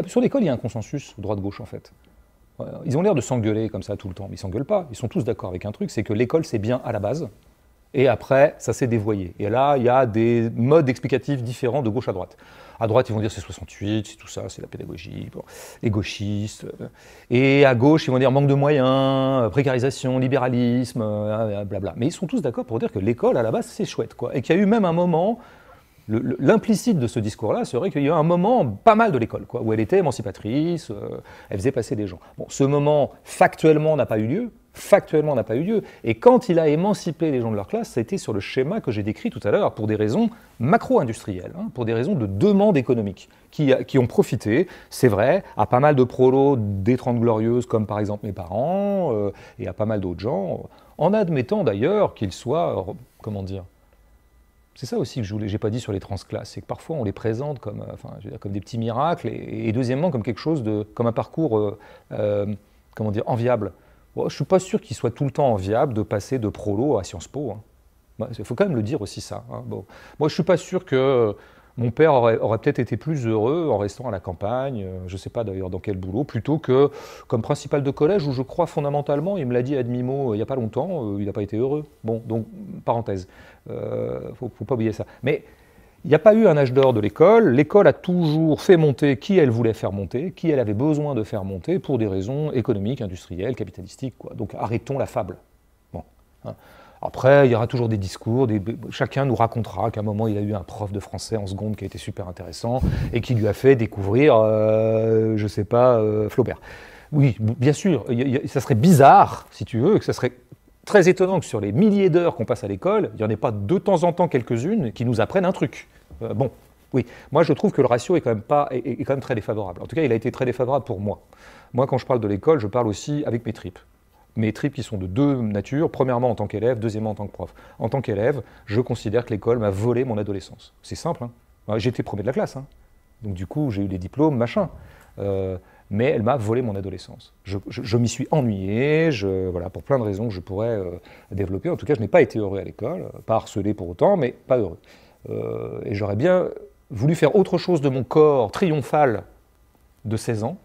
Sur l'école, il y a un consensus droite-gauche, en fait. Ils ont l'air de s'engueuler comme ça tout le temps, mais ils s'engueulent pas. Ils sont tous d'accord avec un truc, c'est que l'école, c'est bien à la base, et après, ça s'est dévoyé. Et là, il y a des modes explicatifs différents de gauche à droite. À droite, ils vont dire c'est 68, c'est tout ça, c'est la pédagogie, bon, les gauchistes. Et à gauche, ils vont dire manque de moyens, précarisation, libéralisme, blabla. Mais ils sont tous d'accord pour dire que l'école, à la base, c'est chouette, quoi. Et qu'il y a eu même un moment, l'implicite de ce discours-là serait qu'il y a eu un moment pas mal de l'école, quoi, où elle était émancipatrice, elle faisait passer des gens. Bon, ce moment, factuellement, n'a pas eu lieu. Factuellement, n'a pas eu lieu. Et quand il a émancipé les gens de leur classe, ça a été sur le schéma que j'ai décrit tout à l'heure, pour des raisons macro-industrielles, hein, pour des raisons de demande économique, qui ont profité, c'est vrai, à pas mal de prolos des Trente Glorieuses, comme par exemple mes parents, et à pas mal d'autres gens, en admettant d'ailleurs qu'ils soient, comment dire, c'est ça aussi que je n'ai pas dit sur les transclasses, c'est que parfois on les présente comme, enfin, je veux dire, comme des petits miracles, et deuxièmement comme quelque chose de, comme un parcours, comment dire, enviable. Bon, je ne suis pas sûr qu'il soit tout le temps enviable de passer de prolo à Sciences Po. Il faut quand même le dire aussi ça. Hein. Bon. Moi, je ne suis pas sûr que mon père aurait peut-être été plus heureux en restant à la campagne, je ne sais pas d'ailleurs dans quel boulot, plutôt que comme principal de collège où je crois fondamentalement, il me l'a dit à demi-mot il n'y a pas longtemps, il n'a pas été heureux. Bon, donc, parenthèse, faut pas oublier ça. Mais il n'y a pas eu un âge d'or de l'école. L'école a toujours fait monter qui elle voulait faire monter, qui elle avait besoin de faire monter pour des raisons économiques, industrielles, capitalistiques, quoi. Donc arrêtons la fable. Bon, hein. Après, il y aura toujours des discours, chacun nous racontera qu'à un moment, il a eu un prof de français en seconde qui a été super intéressant et qui lui a fait découvrir, je ne sais pas, Flaubert. Oui, bien sûr, ça serait bizarre, si tu veux, que ça serait très étonnant que sur les milliers d'heures qu'on passe à l'école, il n'y en ait pas de temps en temps quelques-unes qui nous apprennent un truc. Bon, oui, moi je trouve que le ratio est quand même très défavorable. En tout cas, il a été très défavorable pour moi. Moi, quand je parle de l'école, je parle aussi avec mes tripes. Mes tripes qui sont de deux natures, premièrement en tant qu'élève, deuxièmement en tant que prof. En tant qu'élève, je considère que l'école m'a volé mon adolescence. C'est simple, hein. J'étais premier de la classe, hein. Donc du coup j'ai eu des diplômes, machin. Mais elle m'a volé mon adolescence. Je m'y suis ennuyé, voilà, pour plein de raisons que je pourrais développer. En tout cas, je n'ai pas été heureux à l'école, pas harcelé pour autant, mais pas heureux. Et j'aurais bien voulu faire autre chose de mon corps triomphal de 16 ans,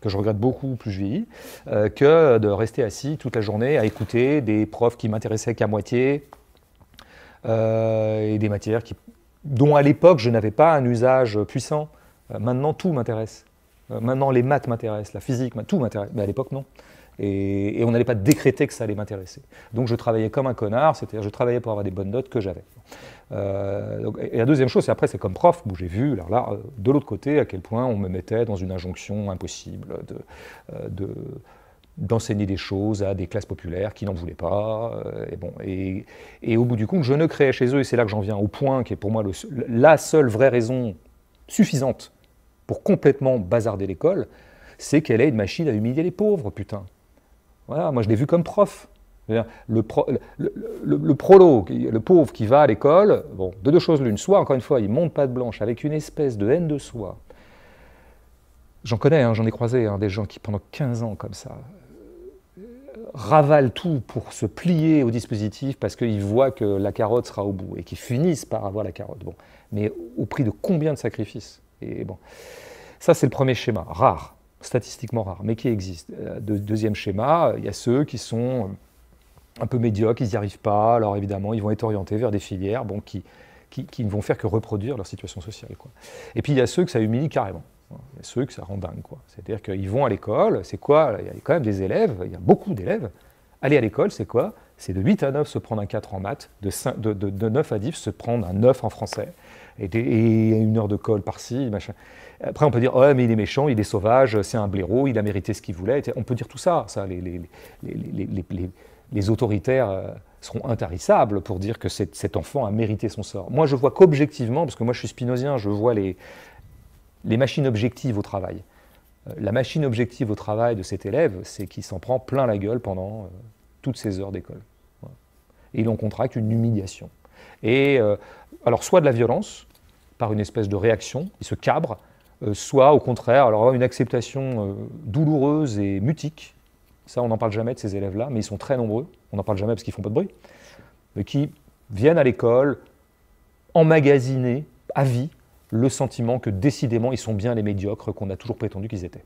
que je regrette beaucoup plus je vieillis, que de rester assis toute la journée à écouter des profs qui m'intéressaient qu'à moitié, et des matières dont à l'époque je n'avais pas un usage puissant. Maintenant tout m'intéresse. Maintenant les maths m'intéressent, la physique, tout m'intéresse, mais à l'époque non. Et on n'allait pas décréter que ça allait m'intéresser. Donc je travaillais comme un connard, c'est-à-dire je travaillais pour avoir des bonnes notes que j'avais. Et la deuxième chose, c'est comme prof, où j'ai vu, alors là, de l'autre côté, à quel point on me mettait dans une injonction impossible d'enseigner des choses à des classes populaires qui n'en voulaient pas. Et au bout du compte, je ne créais chez eux, et c'est là que j'en viens au point qui est pour moi la seule vraie raison suffisante pour complètement bazarder l'école, c'est qu'elle est une machine à humilier les pauvres, putain. Voilà, moi je l'ai vu comme prof. Le prolo, le pauvre qui va à l'école, bon, de deux choses l'une, soit encore une fois il monte patte blanche avec une espèce de haine de soi. J'en connais, hein, j'en ai croisé des gens qui pendant 15 ans comme ça ravalent tout pour se plier au dispositif parce qu'ils voient que la carotte sera au bout et qu'ils finissent par avoir la carotte. Bon, mais au prix de combien de sacrifices? Et bon, ça c'est le premier schéma, rare, statistiquement rare, mais qui existe. Deuxième schéma, il y a ceux qui sont un peu médiocres, ils n'y arrivent pas, alors évidemment ils vont être orientés vers des filières qui ne vont faire que reproduire leur situation sociale, quoi. Et puis il y a ceux que ça humilie carrément, il y a ceux que ça rend dingue, quoi. C'est-à-dire qu'ils vont à l'école, c'est quoi? Il y a quand même des élèves, il y a beaucoup d'élèves. Aller à l'école, c'est quoi? C'est de 8 à 9 se prendre un 4 en maths, de 9 à 10 se prendre un 9 en français, et une heure de colle par-ci, machin. Après, on peut dire, oh, mais il est méchant, il est sauvage, c'est un blaireau, il a mérité ce qu'il voulait. On peut dire tout ça, les autoritaires seront intarissables pour dire que cet enfant a mérité son sort. Moi, je vois qu'objectivement, parce que moi je suis spinozien, je vois les machines objectives au travail. La machine objective au travail de cet élève, c'est qu'il s'en prend plein la gueule pendant toutes ses heures d'école. Voilà. Et il en contracte une humiliation. Et alors, soit de la violence, par une espèce de réaction, il se cabre, soit au contraire, alors une acceptation douloureuse et mutique. Ça, on n'en parle jamais de ces élèves-là, mais ils sont très nombreux. On n'en parle jamais parce qu'ils ne font pas de bruit. Mais qui viennent à l'école, emmagasinés, à vie, le sentiment que décidément ils sont bien les médiocres qu'on a toujours prétendu qu'ils étaient.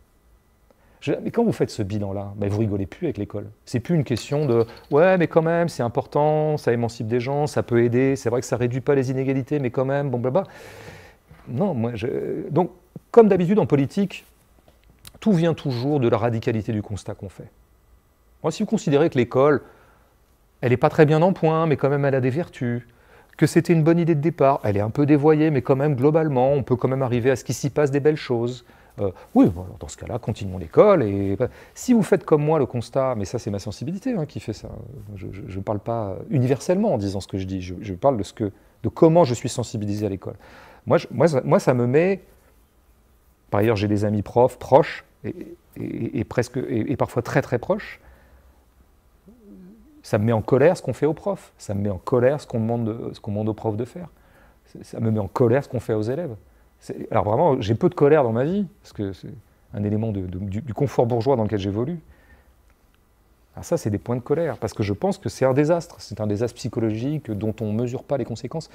Mais quand vous faites ce bilan-là, vous rigolez plus avec l'école. C'est plus une question de « ouais, mais quand même, c'est important, ça émancipe des gens, ça peut aider, c'est vrai que ça réduit pas les inégalités, mais quand même, bon, blablabla. » Non, donc, comme d'habitude en politique, tout vient toujours de la radicalité du constat qu'on fait. Moi, si vous considérez que l'école, elle n'est pas très bien en point, mais quand même elle a des vertus, que c'était une bonne idée de départ, elle est un peu dévoyée, mais quand même, globalement, on peut quand même arriver à ce qu'il s'y passe des belles choses. Oui, bon, alors dans ce cas-là, continuons l'école. Et si vous faites comme moi le constat, mais ça c'est ma sensibilité qui fait ça, je ne parle pas universellement en disant ce que je dis, je parle de comment je suis sensibilisé à l'école. Moi, ça me met, par ailleurs j'ai des amis profs proches, et parfois très très proches, ça me met en colère ce qu'on fait aux profs, ça me met en colère ce qu'on demande aux profs de faire, ça me met en colère ce qu'on fait aux élèves. Alors vraiment, j'ai peu de colère dans ma vie, parce que c'est un élément du confort bourgeois dans lequel j'évolue. Alors ça, c'est des points de colère, parce que je pense que c'est un désastre psychologique dont on ne mesure pas les conséquences.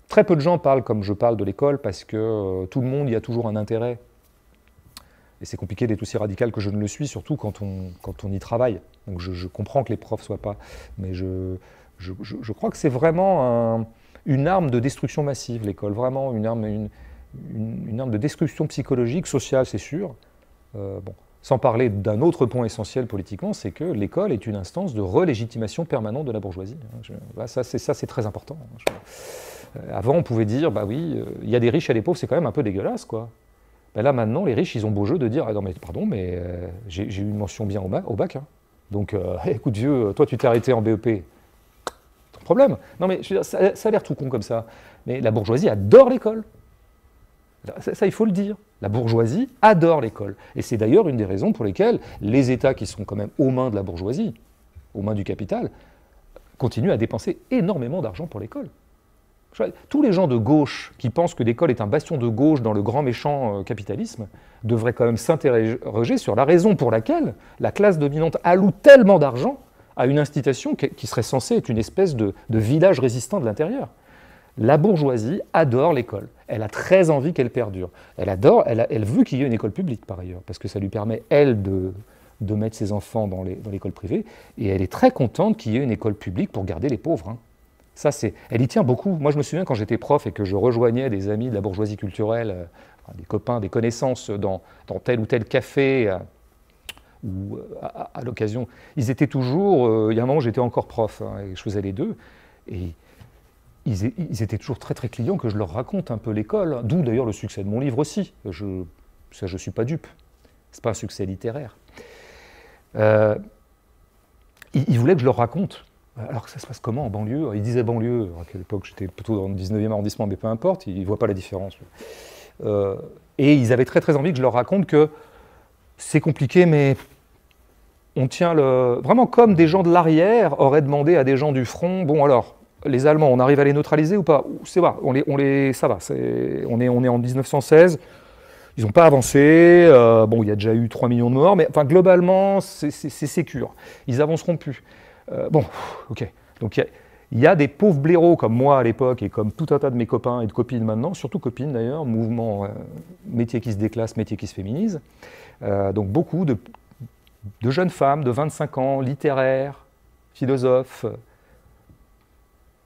Très peu de gens parlent comme je parle de l'école, parce que tout le monde y a toujours un intérêt. Et c'est compliqué d'être aussi radical que je ne le suis, surtout quand on y travaille. Donc je comprends que les profs ne soient pas, mais je crois que c'est vraiment une arme de destruction massive, l'école, vraiment une arme de destruction psychologique, sociale, c'est sûr. Bon. Sans parler d'un autre point essentiel politiquement, c'est que l'école est une instance de relégitimation permanente de la bourgeoisie. Ça, c'est très important. Avant, on pouvait dire, bah oui, il y a des riches et des pauvres, c'est quand même un peu dégueulasse, quoi. Ben là, maintenant, les riches, ils ont beau jeu de dire, ah non, mais pardon, mais j'ai eu une mention bien au bac. Donc, écoute, vieux, toi, tu t'es arrêté en BEP. Ton problème. Non, mais je veux dire, ça a l'air tout con comme ça. Mais la bourgeoisie adore l'école. Ça, il faut le dire. La bourgeoisie adore l'école. Et c'est d'ailleurs une des raisons pour lesquelles les États qui sont quand même aux mains de la bourgeoisie, aux mains du capital, continuent à dépenser énormément d'argent pour l'école. Tous les gens de gauche qui pensent que l'école est un bastion de gauche dans le grand méchant capitalisme devraient quand même s'interroger sur la raison pour laquelle la classe dominante alloue tellement d'argent à une institution qui serait censée être une espèce de village résistant de l'intérieur. La bourgeoisie adore l'école. Elle a très envie qu'elle perdure. Elle veut qu'il y ait une école publique, par ailleurs, parce que ça lui permet, elle, de mettre ses enfants dans l'école privée, et elle est très contente qu'il y ait une école publique pour garder les pauvres. Ça, elle y tient beaucoup. Moi, je me souviens quand j'étais prof et que je rejoignais des amis de la bourgeoisie culturelle, des copains, des connaissances dans tel ou tel café, ou à l'occasion, ils étaient toujours... il y a un moment, j'étais encore prof, et je faisais les deux, et ils étaient toujours très très clients que je leur raconte un peu l'école, d'où d'ailleurs le succès de mon livre aussi. Je ne suis pas dupe, c'est pas un succès littéraire. Ils voulaient que je leur raconte. Alors ça se passe comment en banlieue? Ils disaient banlieue, à quelle époque j'étais plutôt dans le 19e arrondissement, mais peu importe, ils ne voient pas la différence. Et ils avaient très très envie que je leur raconte que c'est compliqué, mais on tient vraiment comme des gens de l'arrière auraient demandé à des gens du front, bon alors, les Allemands, on arrive à les neutraliser ou pas? Ça va, ça va, on est en 1916, ils n'ont pas avancé, bon, il y a déjà eu 3 millions de morts, mais enfin, globalement, c'est sécure. Ils avanceront plus. Bon, ok. Donc, il y a des pauvres blaireaux comme moi à l'époque et comme tout un tas de mes copains et de copines maintenant, surtout copines d'ailleurs, mouvement métier qui se déclasse, métier qui se féminise. Donc, beaucoup de jeunes femmes de 25 ans, littéraires, philosophes,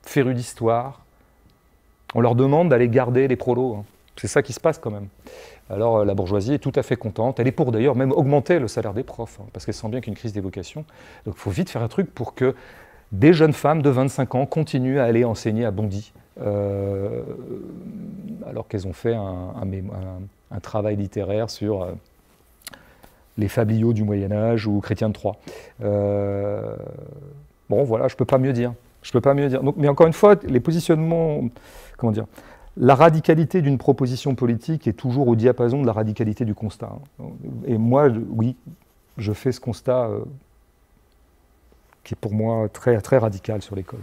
férus d'histoire. On leur demande d'aller garder les prolos. C'est ça qui se passe quand même. Alors la bourgeoisie est tout à fait contente. Elle est pour d'ailleurs même augmenter le salaire des profs, parce qu'elle sent bien qu'il y a une crise des vocations. Donc il faut vite faire un truc pour que des jeunes femmes de 25 ans continuent à aller enseigner à Bondy, alors qu'elles ont fait un travail littéraire sur les fabliaux du Moyen-Âge ou Chrétien de Troyes. Bon voilà, je ne peux pas mieux dire. Donc, mais encore une fois, les positionnements, comment dire, la radicalité d'une proposition politique est toujours au diapason de la radicalité du constat. Et moi, oui, je fais ce constat qui est pour moi très, très radical sur l'école.